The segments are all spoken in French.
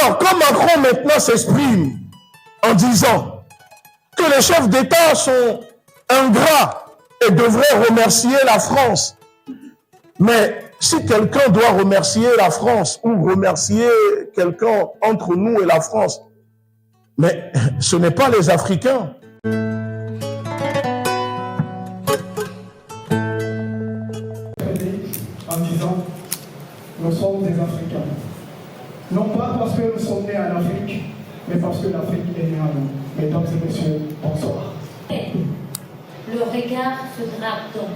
Alors, quand Macron maintenant s'exprime en disant que les chefs d'État sont ingrats et devraient remercier la France, mais si quelqu'un doit remercier la France ou remercier quelqu'un entre nous et la France, mais ce n'est pas les Africains. En disant, nous sommes des Africains. Non pas parce que nous sommes nés en Afrique, mais parce que l'Afrique est née en nous. Mesdames et messieurs, bonsoir. Le regard se drape donc.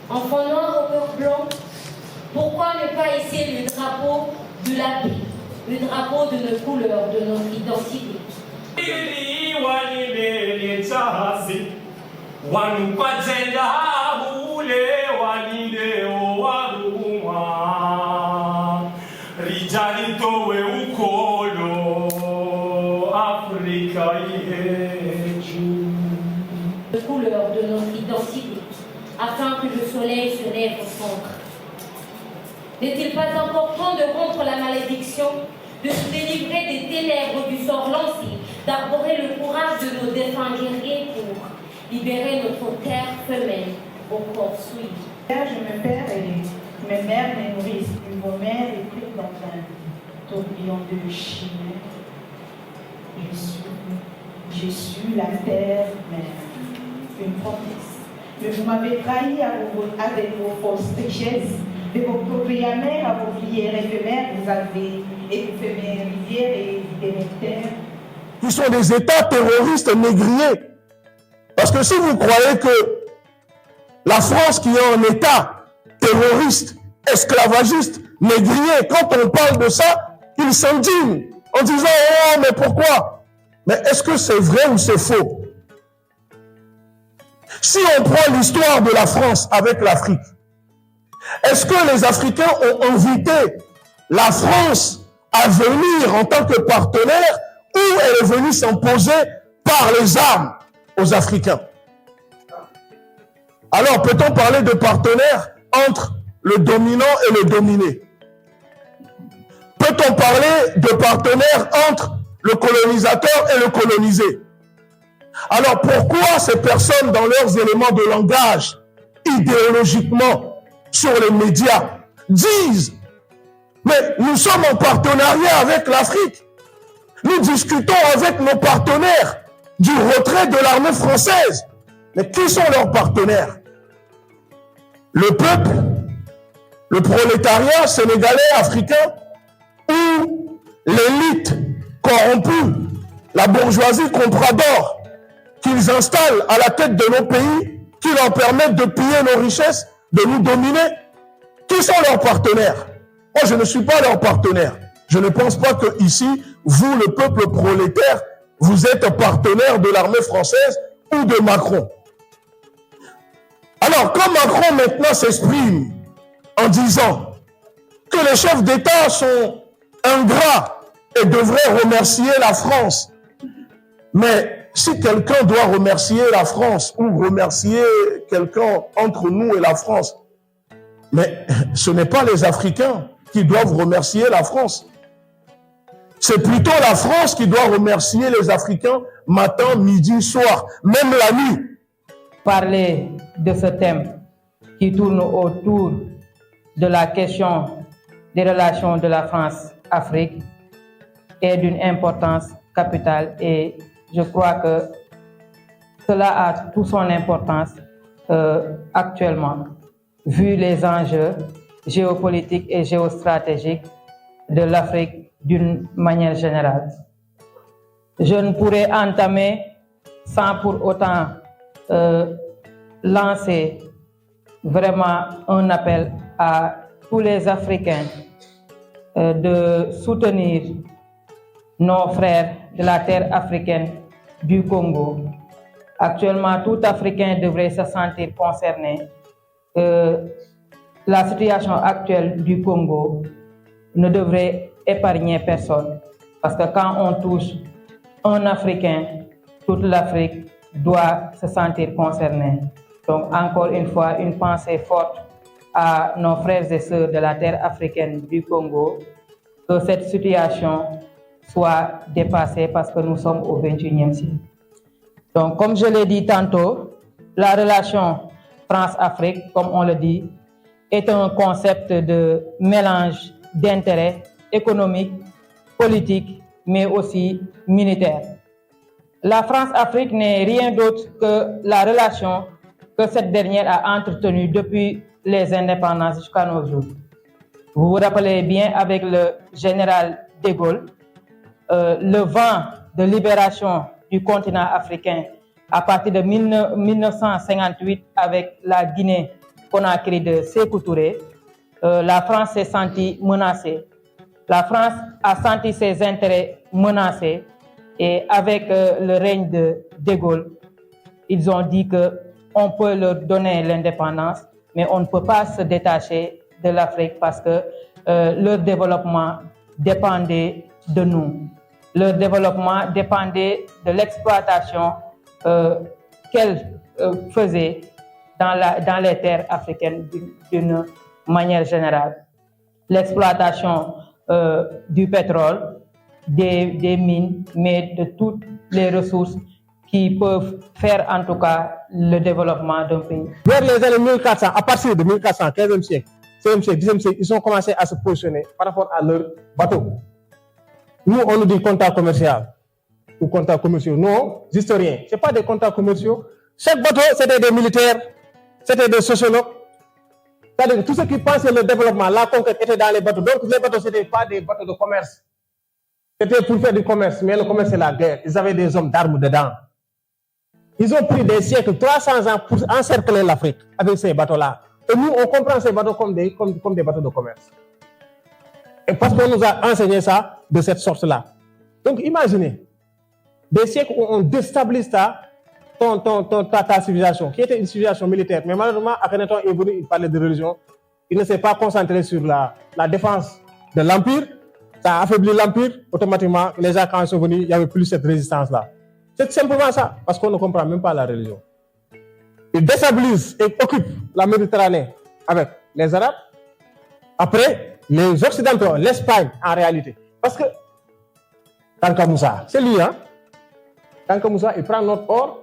Enfant noir au cœur blanc, pourquoi ne pas hisser le drapeau de la paix, le drapeau de nos couleurs, de notre identité? Les couleurs de notre identité, afin que le soleil se lève au centre. N'est-il pas encore temps de rompre la malédiction, de se délivrer des ténèbres du sort lancé, d'arborer le courage de nos défunts guerriers pour libérer notre terre femelle au corps souillé? Je me perds et mes mères me nourrissent. Vos mères écrivent dans un tourbillon de chimère. Je suis la terre mère, une promesse. Mais vous m'avez trahi avec vos fausses richesses. De vos propres amers à vos prières éphémères, vous avez étouffé mes rivières et vidé mes terres. Qui sont des États terroristes négriers. Parce que si vous croyez que la France qui est un État terroriste, esclavagiste, négrier, quand on parle de ça, ils s'indignent en disant « Oh, mais pourquoi ?» Mais est-ce que c'est vrai ou c'est faux? Si on prend l'histoire de la France avec l'Afrique, est-ce que les Africains ont invité la France à venir en tant que partenaire ou elle est venue s'imposer par les armes aux Africains? Alors, peut-on parler de partenaire entre le dominant et le dominé? Peut-on parler de partenaire entre le colonisateur et le colonisé? Alors, pourquoi ces personnes, dans leurs éléments de langage, idéologiquement, sur les médias, disent « Mais nous sommes en partenariat avec l'Afrique. Nous discutons avec nos partenaires du retrait de l'armée française. » Mais qui sont leurs partenaires? Le peuple, le prolétariat sénégalais, africain, ou l'élite corrompue, la bourgeoisie comprador, qu'ils installent à la tête de nos pays, qui leur permettent de piller nos richesses, de nous dominer? Qui sont leurs partenaires? Moi, je ne suis pas leur partenaire. Je ne pense pas que ici, vous, le peuple prolétaire, vous êtes partenaire de l'armée française ou de Macron. Alors, quand Macron maintenant s'exprime en disant que les chefs d'État sont ingrats et devraient remercier la France, mais si quelqu'un doit remercier la France ou remercier quelqu'un entre nous et la France, mais ce n'est pas les Africains qui doivent remercier la France. C'est plutôt la France qui doit remercier les Africains matin, midi, soir, même la nuit. Parler de ce thème qui tourne autour de la question des relations de la France-Afrique est d'une importance capitale et je crois que cela a toute son importance actuellement, vu les enjeux géopolitiques et géostratégiques de l'Afrique d'une manière générale. Je ne pourrais entamer sans pour autant lancer vraiment un appel à tous les Africains de soutenir nos frères de la terre africaine du Congo. Actuellement, tout Africain devrait se sentir concerné. La situation actuelle du Congo ne devrait épargner personne. Parce que quand on touche un Africain, toute l'Afrique doit se sentir concernée. Donc, encore une fois, une pensée forte à nos frères et sœurs de la terre africaine du Congo que cette situation soit dépassée parce que nous sommes au XXIe siècle. Donc, comme je l'ai dit tantôt, la relation France-Afrique, comme on le dit, est un concept de mélange d'intérêts économiques, politiques, mais aussi militaires. La France-Afrique n'est rien d'autre que la relation que cette dernière a entretenue depuis les indépendances jusqu'à nos jours. Vous vous rappelez bien, avec le général de Gaulle, le vent de libération du continent africain à partir de 1958 avec la Guinée-Conakry de Sékou Touré, la France s'est sentie menacée. La France a senti ses intérêts menacés et avec le règne de Gaulle, ils ont dit qu'on peut leur donner l'indépendance, mais on ne peut pas se détacher de l'Afrique parce que leur développement dépendait de nous. Leur développement dépendait de l'exploitation qu'elles faisaient dans les terres africaines d'une manière générale. L'exploitation du pétrole, des mines, mais de toutes les ressources qui peuvent faire en tout cas le développement d'un pays. Vers les années 1400, à partir de 1400, 15e siècle, 16e siècle, 10e siècle, ils ont commencé à se positionner par rapport à leurs bateaux. Nous, on nous dit comptable commercial ou comptable commerciaux. Non, historiens, ce n'est pas des comptables commerciaux. Chaque bateau, c'était des militaires, c'était des sociologues. C'est-à-dire que tous ceux qui pensaient le développement, la conquête était dans les bateaux. Donc les bateaux, ce n'étaient pas des bateaux de commerce. C'était pour faire du commerce, mais le commerce, c'est la guerre. Ils avaient des hommes d'armes dedans. Ils ont pris des siècles, 300 ans pour encercler l'Afrique avec ces bateaux-là. Et nous, on comprend ces bateaux comme des bateaux de commerce. Et parce qu'on nous a enseigné ça de cette sorte-là. Donc imaginez, des siècles où on déstabilise ta civilisation, qui était une civilisation militaire. Mais malheureusement, Akhenaton est venu, il parlait de religion. Il ne s'est pas concentré sur la défense de l'Empire. Ça a affaibli l'Empire. Automatiquement, les gens, quand ils sont venus, il n'y avait plus cette résistance-là. C'est simplement ça, parce qu'on ne comprend même pas la religion. Il déstabilise et occupe la Méditerranée avec les Arabes. Après, les Occidentaux, l'Espagne en réalité. Parce que Kanka Moussa, c'est lui, hein? Kanka Moussa, il prend notre or,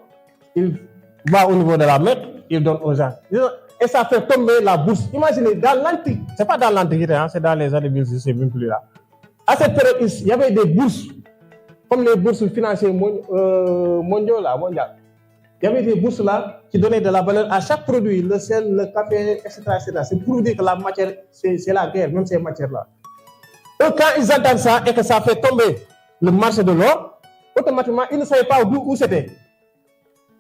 il va au niveau de la Mecque, il donne aux gens. Et ça fait tomber la bourse. Imaginez, dans l'Antiquité, c'est pas dans l'Antiquité, hein, c'est dans les années 1000, c'est même plus là. À cette période, il y avait des bourses, comme les bourses financières mondiales. Il y avait des bourses là qui donnaient de la valeur à chaque produit, le sel, le café, etc. C'est pour dire que la matière, c'est la guerre, même ces matières-là. Et quand ils entendent ça et que ça fait tomber le marché de l'or, automatiquement, ils ne savaient pas où c'était.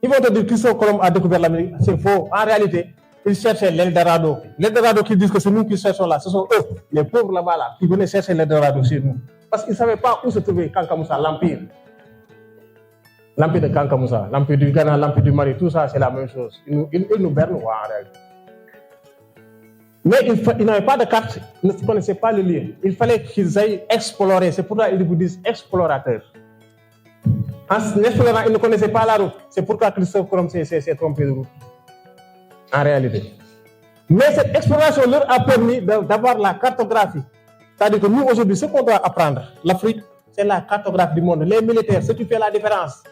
Ils vont te dire que Christophe Colomb a découvert l'Amérique. C'est faux. En réalité, ils cherchaient l'Eldorado. L'Eldorado qui disent que c'est nous qui cherchons là, ce sont eux, les pauvres là-bas, là, qui venaient chercher l'Eldorado chez nous. Parce qu'ils ne savaient pas où se trouvait Kanka Moussa, l'Empire. L'Empire de Kanka Moussa, l'Empire du Ghana, l'Empire du Mali, tout ça, c'est la même chose. Ils nous bernent en réalité. Mais ils n'avaient pas de carte, ils ne connaissaient pas le lieu. Il fallait qu'ils aillent explorer. C'est pourquoi ils vous disent explorateurs. En explorant, ils ne connaissaient pas la route. C'est pourquoi Christophe Colomb s'est trompé de route. En réalité. Mais cette exploration leur a permis d'avoir la cartographie. C'est-à-dire que nous, aujourd'hui, ce qu'on doit apprendre, l'Afrique, c'est la cartographie du monde. Les militaires, ce qui fait la différence,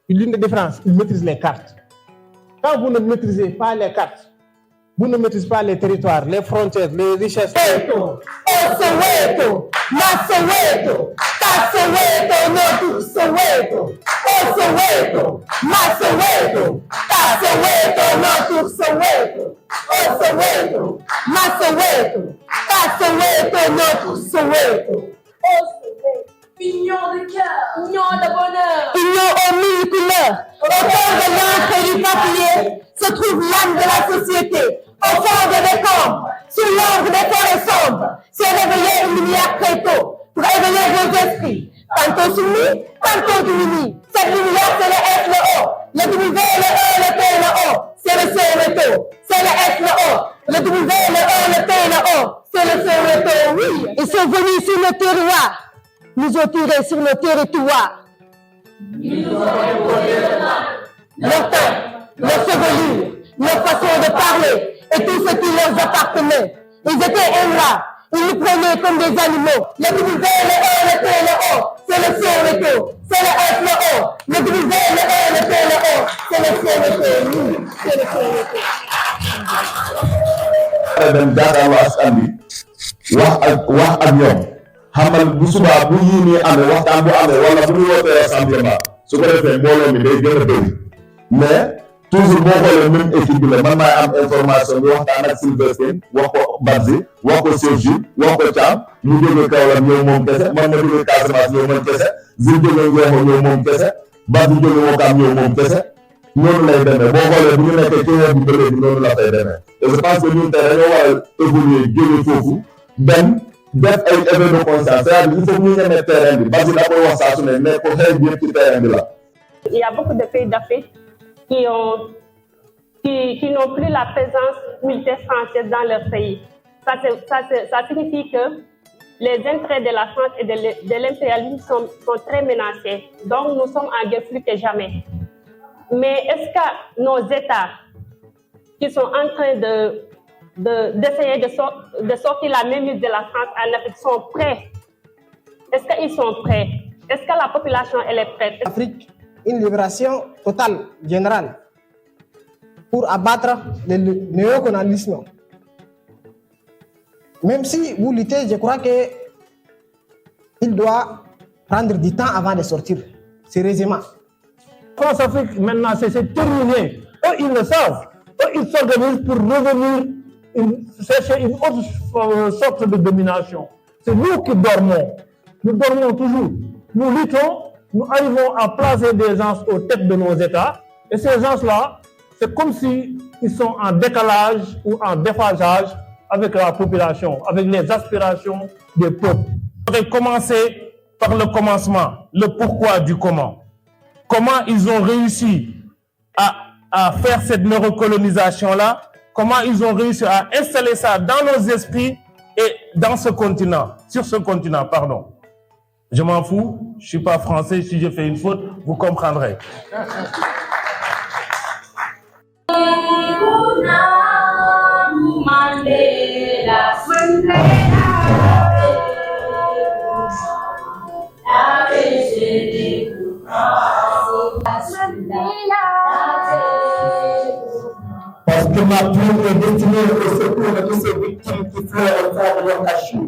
l'une des différences, ils maîtrisent les cartes. Quand vous ne maîtrisez pas les cartes, vous ne maîtrisez pas les territoires, les frontières, les richesses. Soweto, Soweto, ma Soweto, ta Soweto, notre Soweto, Soweto, ma Soweto, ta Soweto, notre Soweto, Soweto, ma Soweto, ta Soweto, notre Soweto. Union de cœur, union de bonheur, union aux mille couleurs. Au cœur de l'encre et du papier se trouve l'âme de la société. Au fond des décombres, sous l'ombre des forêts sombres, s'est réveillée une lumière très tôt pour éveiller vos esprits. Tantôt soumis, tantôt démunis. Cette lumière, c'est le S, le O. Le W, le E, le P, le O. C'est le Soweto. C'est le S, le O. Le W, le E, le P, le O. C'est le Soweto, oui. Ils sont venus sur le terroir. Nous ont tiré sur le territoire. ils nous ont imposé le mal. Leur teint, leur chevelure, leur façon de parler et tout ce qui leur appartenait. Ils étaient ingrats, Vous nous prenez comme des animaux. Le W, le E, le P, le O, c'est le C, le T. C'est le F, le O. Le W, le E, le P, le O, c'est le C, le T. Oui, c'est le C, le T. dem jàkkaarloo askan bi wax ak ñoom xamal bu subaa bu yii nii amee waxtaan bu amee wala bu ñu wootee rassemblement su ko defee mbooloo mi day gën a bëri mais toujours boo xoolee même équipe bi la man maay am information bi waxtaan ak Sylvestre wax ko Badji wax ko Sergi wax ko Thiam mu jógee Kaolack ñëw moom kese man ma jógee Casamance ñëw moom kese Zil jógee Ngexo ñëw moom kese Badji jógee Wokam ñëw moom kese noonu lay demee boo xoolee bu ñu nekkee ci weer bi ba léegi noonu la fay demee et je pense que ñun tey dañoo war a évoluer jóge foofu dem def ay effet de conscience c'est-à-dire il faut ñu ñemee terrain bi Badji da koy wax saa su ne mais ko xëy bi yëpp ci terrain bi la. Il y a beaucoup de pays d'Afrique qui n'ont plus la présence militaire française dans leur pays. Ça signifie que les intérêts de la France et de l'impérialisme sont très menacés. Donc nous sommes en guerre plus que jamais. Mais est-ce que nos États qui sont en train d'essayer de sortir la mainmise de la France en Afrique sont prêts? Est-ce qu'ils sont prêts? Est-ce que la population elle est prête? Afrique, une libération totale, générale, pour abattre le néocolonialisme. Même si vous luttez, je crois qu'il doit prendre du temps avant de sortir, sérieusement. France-Afrique, maintenant, c'est terminé. Eux, ils le savent. Eux, ils s'organisent pour revenir chercher une autre sorte de domination. C'est nous qui dormons. Nous dormons toujours. Nous luttons, nous arrivons à placer des gens aux têtes de nos États. Et ces gens-là, c'est comme s'ils sont en décalage ou en déphasage avec la population, avec les aspirations des peuples. On va commencer par le commencement, le pourquoi du comment. Comment ils ont réussi à faire cette neurocolonisation-là, comment ils ont réussi à installer ça dans nos esprits et dans ce continent, sur ce continent, pardon. Je m'en fous, je ne suis pas français, si je fais une faute, vous comprendrez. Parce que ma plume est destinée au secours de tous ces victimes qui pleurent au fond de leur cachot.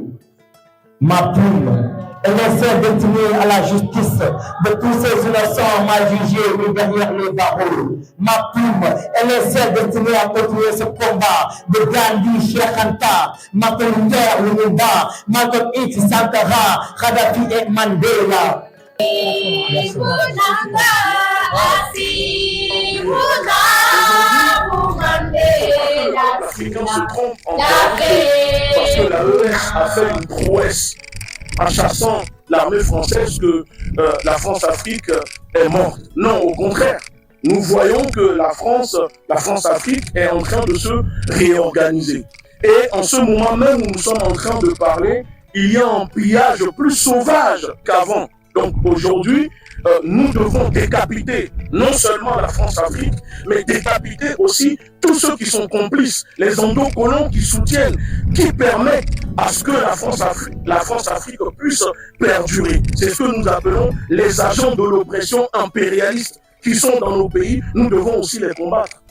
Ma plume, elle est destinée à la justice de tous ces innocents mal jugés mis derrière les barreaux. Ma plume, elle est destinée à continuer ce combat de Gandhi, Cheikh Anta, Martin Luther, Lumumba, Malcolm X, Sankara, Gaddafi et Mandela. L'Africain se trompe encore parce que la ES a fait une prouesse en chassant l'armée française que la France-Afrique est morte. Non, au contraire, nous voyons que la France-Afrique est en train de se réorganiser. Et en ce moment même où nous sommes en train de parler, il y a un pillage plus sauvage qu'avant. Donc aujourd'hui, nous devons décapiter non seulement la France-Afrique, mais décapiter aussi tous ceux qui sont complices, les endocolons qui soutiennent, qui permettent à ce que la France-Afrique puisse perdurer. C'est ce que nous appelons les agents de l'oppression impérialiste qui sont dans nos pays. Nous devons aussi les combattre.